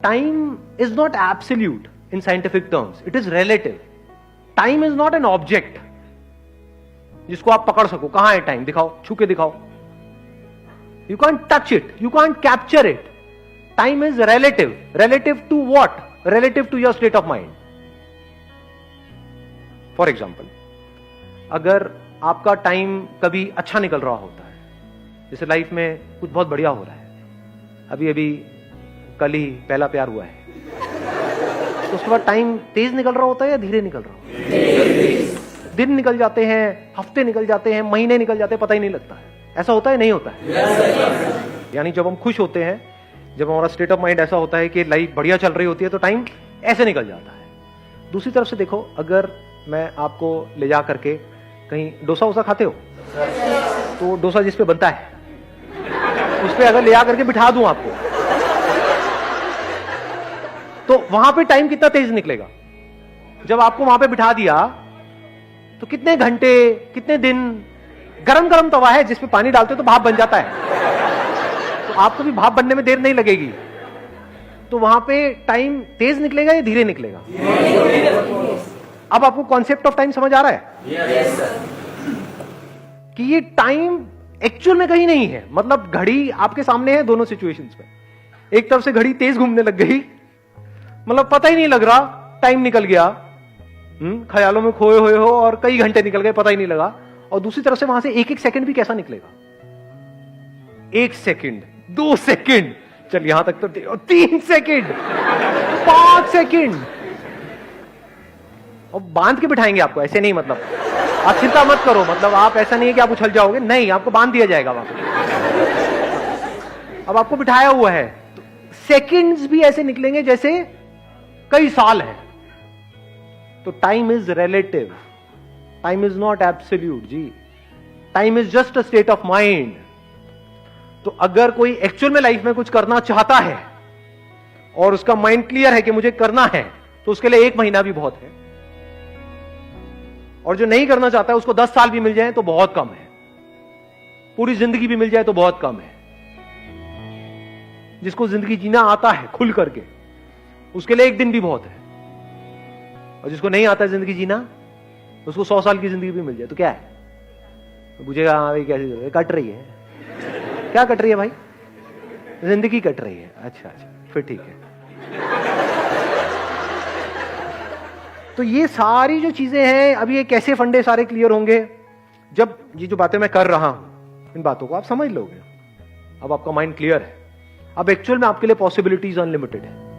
Time is not absolute in scientific terms, it is relative. Time is not an object जिसको आप पकड़ सको. कहां है टाइम? दिखाओ, छू के दिखाओ. You can't touch it, you can't capture it. Time is relative. Relative to what? Relative to your state of mind. For example, अगर आपका टाइम कभी अच्छा निकल रहा होता है, जैसे लाइफ में कुछ बहुत बढ़िया हो रहा है, अभी अभी कल ही पहला प्यार हुआ है, तो उसके बाद टाइम तेज निकल रहा होता है या धीरे निकल रहा होता है? दिन निकल जाते हैं, हफ्ते निकल जाते हैं, महीने निकल जाते हैं, पता ही नहीं लगता है. ऐसा होता है नहीं होता है? यानी जब हम खुश होते हैं, जब हमारा स्टेट ऑफ माइंड ऐसा होता है कि लाइफ बढ़िया चल रही होती है, तो टाइम ऐसे निकल जाता है. दूसरी तरफ से देखो, अगर मैं आपको ले जा करके कहीं डोसा वोसा खाते हो, तो डोसा जिस पे बनता है उस पे अगर ले जा करके बिठा दूं आपको, तो वहां पे टाइम कितना तेज निकलेगा? जब आपको वहां पे बिठा दिया तो कितने घंटे, कितने दिन, गरम गरम तवा है जिसपे पानी डालते हो तो भाप बन जाता है, तो आपको भी भाप बनने में देर नहीं लगेगी. तो वहां पे टाइम तेज निकलेगा या धीरे निकलेगा? अब आपको कॉन्सेप्ट ऑफ टाइम समझ आ रहा है? Yes, sir. कि ये टाइम एक्चुअल में कहीं नहीं है. मतलब घड़ी आपके सामने है दोनों सिचुएशंस में. एक तरफ से घड़ी तेज घूमने लग गई, मतलब पता ही नहीं लग रहा, टाइम निकल गया, ख्यालों में खोए हुए हो और कई घंटे निकल गए, पता ही नहीं लगा. और दूसरी तरफ से वहां से एक एक सेकंड भी कैसा निकलेगा? 1 सेकंड, 2 सेकंड, चल यहां तक तो 3 सेकंड, 5 सेकंड, और बांध के बिठाएंगे आपको. ऐसे नहीं, मतलब आप चिंता मत करो, मतलब आप ऐसा नहीं है कि आप उछल जाओगे, नहीं, आपको बांध दिया जाएगा वहां पे. अब आपको बिठाया हुआ है, तो सेकंड्स भी ऐसे निकलेंगे जैसे कई साल है. तो time is relative, time is not absolute जी. Time is just a state of mind. तो अगर कोई एक्चुअल में लाइफ में कुछ करना चाहता है और उसका माइंड क्लियर है कि मुझे करना है, तो उसके लिए 1 महीना भी बहुत है. और जो नहीं करना चाहता है उसको 10 साल भी मिल जाए तो बहुत कम है, पूरी जिंदगी भी मिल जाए तो बहुत कम है. जिसको जिंदगी जीना आता है खुल करके, उसके लिए 1 दिन भी बहुत है. और जिसको नहीं आता जिंदगी जीना, उसको 100 साल की जिंदगी भी मिल जाए तो क्या है? पूछेगा हाँ भाई कैसी कट रही है? क्या कट रही है भाई? जिंदगी कट रही है. अच्छा अच्छा, फिर ठीक है. तो ये सारी जो चीजें हैं, अभी ये कैसे फंडे सारे क्लियर होंगे जब ये जो बातें मैं कर रहा हूं, इन बातों को आप समझ लोगे. अब आपका माइंड क्लियर है. अब एक्चुअल में आपके लिए पॉसिबिलिटीज अनलिमिटेड है.